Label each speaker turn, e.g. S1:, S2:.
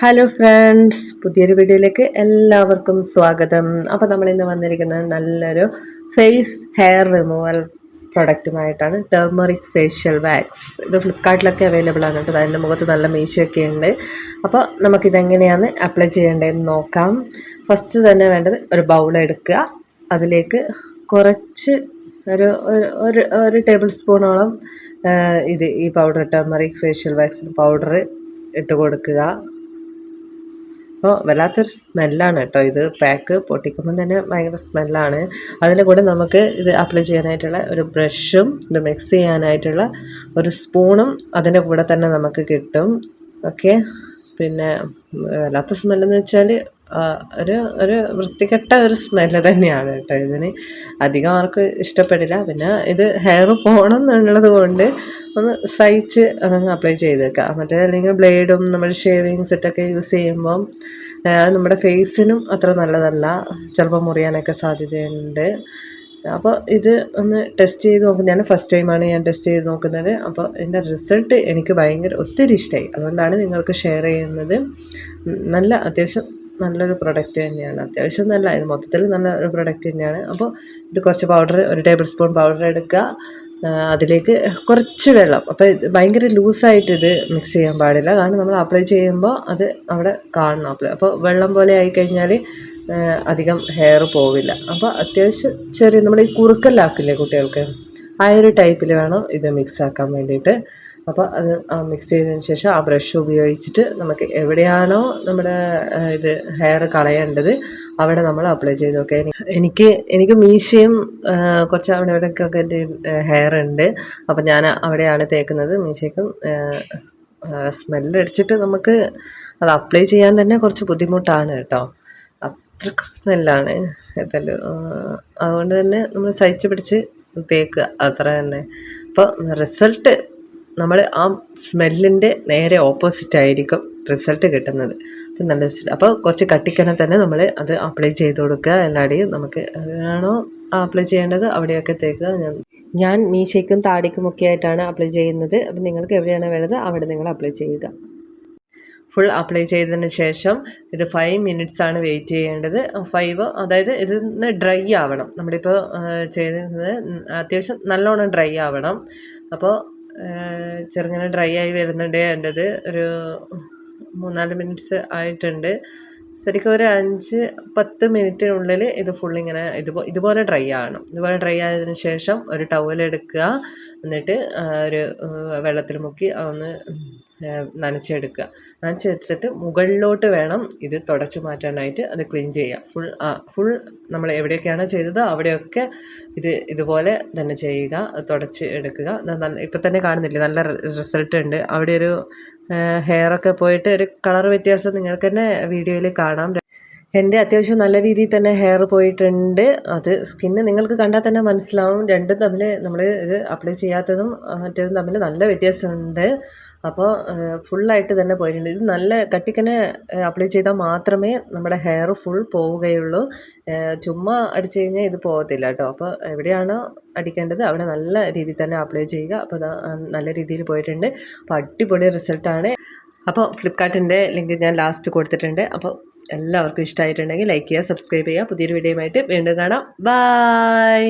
S1: Hello friends, പുതിയൊരു വീഡിയോയിലേക്ക് എല്ലാവർക്കും സ്വാഗതം. അപ്പോൾ നമ്മളിന്ന് വന്നിരിക്കുന്നത് നല്ലൊരു ഫേസ് ഹെയർ റിമൂവൽ പ്രൊഡക്റ്റുമായിട്ടാണ്. Turmeric facial wax. ഇത് ഫ്ലിപ്കാർട്ടിലൊക്കെ അവൈലബിൾ ആണ് കേട്ടോ. അതിൻ്റെ മുഖത്ത് നല്ല മീശയൊക്കെ ഉണ്ട്. അപ്പോൾ നമുക്കിതെങ്ങനെയാണ് അപ്ലൈ ചെയ്യേണ്ടതെന്ന് നോക്കാം. ഫസ്റ്റ് തന്നെ വേണ്ടത് ഒരു ബൗൾ എടുക്കുക. അതിലേക്ക് കുറച്ച് ഒരു ഒരു ഒരു ടേബിൾ സ്പൂണോളം ഈ powder, turmeric facial vaccine powder ഇട്ട് കൊടുക്കുക. അപ്പോൾ വല്ലാത്തൊരു സ്മെല്ലാണ് കേട്ടോ. ഇത് പാക്ക് പൊട്ടിക്കുമ്പം തന്നെ ഭയങ്കര സ്മെല്ലാണ്. അതിൻ്റെ കൂടെ നമുക്ക് ഇത് അപ്ലൈ ചെയ്യാനായിട്ടുള്ള ഒരു ബ്രഷും ഇത് മിക്സ് ചെയ്യാനായിട്ടുള്ള ഒരു സ്പൂണും അതിൻ്റെ കൂടെ തന്നെ നമുക്ക് കിട്ടും. ഓക്കെ, പിന്നെ വല്ലാത്ത സ്മെല്ലെന്ന് വെച്ചാൽ ഒരു ഒരു വൃത്തികെട്ട ഒരു സ്മെല്ല് തന്നെയാണ് കേട്ടോ. ഇതിന് അധികം ആർക്ക് ഇഷ്ടപ്പെടില്ല. പിന്നെ ഇത് ഹെയർ പോകണം എന്നുള്ളത് കൊണ്ട് ഒന്ന് സഹിച്ച് അതങ്ങ് അപ്ലൈ ചെയ്തേക്കാം. മറ്റേ അല്ലെങ്കിൽ ബ്ലേഡും നമ്മൾ ഷേവിങ് സെറ്റൊക്കെ യൂസ് ചെയ്യുമ്പം നമ്മുടെ ഫേസിനും അത്ര നല്ലതല്ല. ചിലപ്പോൾ മുറിയാനൊക്കെ സാധ്യതയുണ്ട്. അപ്പോൾ ഇത് ഒന്ന് ടെസ്റ്റ് ചെയ്ത് നോക്കും. ഞാൻ ഫസ്റ്റ് ടൈമാണ് ഞാൻ ടെസ്റ്റ് ചെയ്ത് നോക്കുന്നത്. അപ്പോൾ ഇതിൻ്റെ റിസൾട്ട് എനിക്ക് ഒത്തിരി ഇഷ്ടമായി. അതുകൊണ്ടാണ് നിങ്ങൾക്ക് ഷെയർ ചെയ്യുന്നത്. അത്യാവശ്യം നല്ലൊരു പ്രൊഡക്റ്റ് തന്നെയാണ്. അത്യാവശ്യം നല്ല, ഇത് മൊത്തത്തിൽ നല്ല ഒരു പ്രൊഡക്റ്റ് തന്നെയാണ്. അപ്പോൾ ഇത് കുറച്ച് പൗഡർ, ഒരു ടേബിൾ സ്പൂൺ പൗഡർ എടുക്കുക. അതിലേക്ക് കുറച്ച് വെള്ളം. അപ്പോൾ ഇത് ഭയങ്കര ലൂസായിട്ട് ഇത് മിക്സ് ചെയ്യാൻ പാടില്ല. കാരണം നമ്മൾ അപ്ലൈ ചെയ്യുമ്പോൾ അത് അവിടെ കാണണം. അപ്പോൾ വെള്ളം പോലെ ആയിക്കഴിഞ്ഞാൽ അധികം ഹെയർ പോവില്ല. അപ്പോൾ അത്യാവശ്യം ചെറിയ നമ്മൾ ഈ കുറുക്കല്ലാക്കില്ലേ കുട്ടികൾക്ക്, ആ ഒരു ടൈപ്പിൽ വേണം ഇത് മിക്സ് ആക്കാൻ വേണ്ടിയിട്ട്. അപ്പോൾ അത് മിക്സ് ചെയ്തതിന് ശേഷം ആ ബ്രഷ് ഉപയോഗിച്ചിട്ട് നമുക്ക് എവിടെയാണോ നമ്മുടെ ഇത് ഹെയർ കളയേണ്ടത് അവിടെ നമ്മൾ അപ്ലൈ ചെയ്ത് നോക്കുക. എനിക്ക് മീശയും കുറച്ച് അവിടെ ഇവിടെയൊക്കെ ഹെയർ ഉണ്ട്. അപ്പോൾ ഞാൻ അവിടെയാണ് തേക്കുന്നത്. മീശയ്ക്കും സ്മെല്ലടിച്ചിട്ട് നമുക്ക് അത് അപ്ലൈ ചെയ്യാൻ തന്നെ കുറച്ച് ബുദ്ധിമുട്ടാണ് കേട്ടോ. അത്രയ്ക്ക് സ്മെല്ലാണ് ഇതല്ലോ. അതുകൊണ്ട് തന്നെ നമ്മൾ സഹിച്ച് പിടിച്ച് തേക്കുക, അത്ര തന്നെ. അപ്പോൾ റിസൾട്ട് നമ്മൾ ആ സ്മെല്ലിൻ്റെ നേരെ ഓപ്പോസിറ്റ് ആയിരിക്കും റിസൾട്ട് കിട്ടുന്നത്. അത് നല്ല റിസൾട്ട്. അപ്പോൾ കുറച്ച് കട്ടിക്കനെ തന്നെ നമ്മൾ അത് അപ്ലൈ ചെയ്ത് കൊടുക്കുക. എല്ലായിടെയും നമുക്ക് എവിടെയാണോ അപ്ലൈ ചെയ്യേണ്ടത് അവിടെയൊക്കെ തേക്കുക. ഞാൻ മീശയ്ക്കും താടിക്കും ഒക്കെ ആയിട്ടാണ് അപ്ലൈ ചെയ്യുന്നത്. അപ്പം നിങ്ങൾക്ക് എവിടെയാണ് വേണ്ടത് അവിടെ നിങ്ങൾ അപ്ലൈ ചെയ്യുക. ഫുൾ അപ്ലൈ ചെയ്തതിന് ശേഷം ഇത് 5 മിനിറ്റ്സ് ആണ് വെയിറ്റ് ചെയ്യേണ്ടത്. 5, അതായത് ഇതിന്ന് ഡ്രൈ ആവണം. നമ്മളിപ്പോൾ ചെയ്തത് അത്യാവശ്യം നല്ലോണം ഡ്രൈ ആവണം. അപ്പോൾ ചെറുങ്ങനെ ഡ്രൈ ആയി വരുന്നുണ്ട്. എൻ്റെത് ഒരു 3-4 മിനിറ്റ്സ് ആയിട്ടുണ്ട്. ശരിക്കും ഒരു 5-10 മിനിറ്റിനുള്ളിൽ ഇത് ഫുള്ളിങ്ങനെ ഇതുപോലെ ഡ്രൈ ആവണം. ഇതുപോലെ ഡ്രൈ ആയതിനു ശേഷം ഒരു ടവൽ എടുക്കുക. എന്നിട്ട് ഒരു വെള്ളത്തിൽ മുക്കി ഒന്ന് നനച്ചെടുക്കുക. നനച്ചെടുത്തിട്ട് മുകളിലോട്ട് വേണം ഇത് തുടച്ച് മാറ്റാനായിട്ട്. അത് ക്ലീൻ ചെയ്യുക. ഫുൾ നമ്മൾ എവിടെയൊക്കെയാണോ ചെയ്തത് അവിടെയൊക്കെ ഇതുപോലെ തന്നെ ചെയ്യുക. തുടച്ച് എടുക്കുക. ഇപ്പം തന്നെ കാണുന്നില്ലേ, നല്ല റിസൾട്ട് ഉണ്ട്. അവിടെ ഒരു ഹെയറൊക്കെ പോയിട്ട് ഒരു കളർ വ്യത്യാസം നിങ്ങൾക്ക് തന്നെ വീഡിയോയിൽ കാണാം. എൻ്റെ അത്യാവശ്യം നല്ല രീതിയിൽ തന്നെ ഹെയർ പോയിട്ടുണ്ട്. അത് സ്കിന്ന് നിങ്ങൾക്ക് കണ്ടാൽ തന്നെ മനസ്സിലാവും. രണ്ടും തമ്മിൽ നമ്മൾ ഇത് അപ്ലൈ ചെയ്യാത്തതും മറ്റേതും തമ്മിൽ നല്ല വ്യത്യാസമുണ്ട്. അപ്പോൾ ഫുള്ളായിട്ട് തന്നെ പോയിട്ടുണ്ട്. ഇത് നല്ല കട്ടിക്കനെ അപ്ലൈ ചെയ്താൽ മാത്രമേ നമ്മുടെ ഹെയർ ഫുൾ പോവുകയുള്ളൂ. ചുമ്മാ അടിച്ചു കഴിഞ്ഞാൽ ഇത് പോകത്തില്ല കേട്ടോ. അപ്പോൾ എവിടെയാണോ അടിക്കേണ്ടത് അവിടെ നല്ല രീതിയിൽ തന്നെ അപ്ലൈ ചെയ്യുക. അപ്പോൾ നല്ല രീതിയിൽ പോയിട്ടുണ്ട്. അപ്പോൾ അടിപൊളി റിസൾട്ടാണ്. അപ്പോൾ ഫ്ലിപ്കാർട്ടിൻ്റെ ലിങ്ക് ഞാൻ ലാസ്റ്റ് കൊടുത്തിട്ടുണ്ട്. അപ്പോൾ എല്ലാവർക്കും ഇഷ്ടമായിട്ടുണ്ടെങ്കിൽ ലൈക്ക് ചെയ്യുക, സബ്സ്ക്രൈബ് ചെയ്യുക. പുതിയൊരു വീഡിയോയുമായിട്ട് വീണ്ടും കാണാം. ബൈ.